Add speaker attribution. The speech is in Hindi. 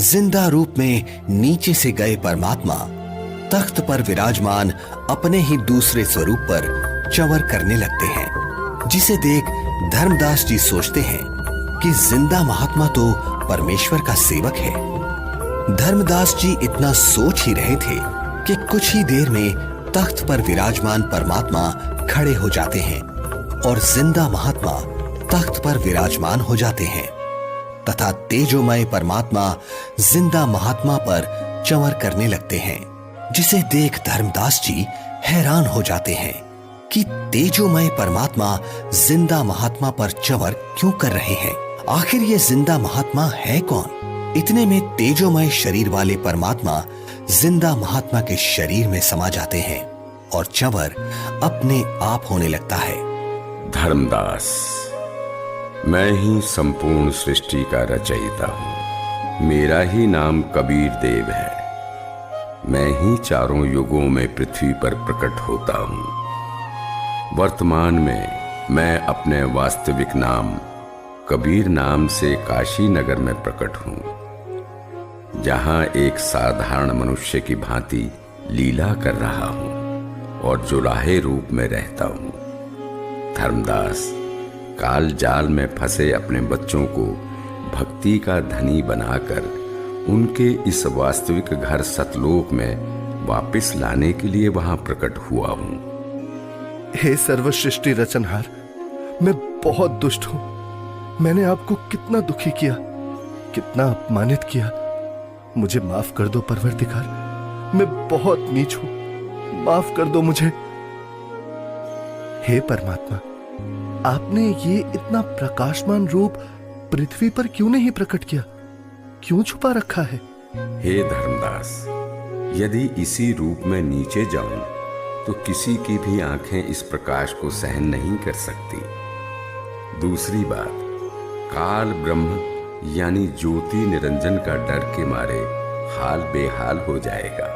Speaker 1: जिंदा रूप में नीचे से गए परमात्मा तख्त पर विराजमान अपने ही दूसरे स्वरूप पर चंवर करने लगते हैं, जिसे देख धर्मदास जी सोचते हैं कि जिंदा महात्मा तो परमेश्वर का सेवक है। धर्मदास जी इतना सोच ही रहे थे कि कुछ ही देर में तख्त पर विराजमान परमात्मा खड़े हो जाते हैं और जिंदा महात्मा तख्त पर विराजमान हो जाते हैं तथा तेजोमय परमात्मा जिंदा महात्मा पर चंवर करने लगते हैं, जिसे देख धर्मदास जी हैरान हो जाते हैं कि तेजोमय परमात्मा जिंदा महात्मा पर चंवर क्यों कर रहे हैं। आखिर ये जिंदा महात्मा है कौन? इतने में तेजोमय शरीर वाले परमात्मा जिंदा महात्मा के शरीर में समा जाते हैं और चंवर अपने आप होने लगता है।
Speaker 2: धर्मदास, मैं ही संपूर्ण सृष्टि का रचयिता हूं। मेरा ही नाम कबीर देव है। मैं ही चारों युगों में पृथ्वी पर प्रकट होता हूं। वर्तमान में मैं अपने वास्तविक नाम कबीर नाम से काशी नगर में प्रकट हूं, जहां एक साधारण मनुष्य की भांति लीला कर रहा हूं और जुराहे रूप में रहता हूं। धर्मदास, काल जाल में फंसे अपने बच्चों को भक्ति का धनी बनाकर उनके इस वास्तविक घर सतलोक में वापस लाने के लिए वहां प्रकट हुआ हूं।
Speaker 3: हे सर्वसृष्टि रचनहार, मैं बहुत दुष्ट हूं। मैंने आपको कितना दुखी किया, कितना अपमानित किया। मुझे माफ कर दो परवरदिगार, मैं बहुत नीच हूं, माफ कर दो मुझे। हे परमात्मा, आपने ये इतना प्रकाशमान रूप पृथ्वी पर क्यों नहीं प्रकट किया? क्यों छुपा रखा है?
Speaker 2: हे धर्मदास, यदि इसी रूप में नीचे जाऊं तो किसी की भी आंखें इस प्रकाश को सहन नहीं कर सकती। दूसरी बात, काल ब्रह्म यानी ज्योति निरंजन का डर के मारे हाल बेहाल हो जाएगा।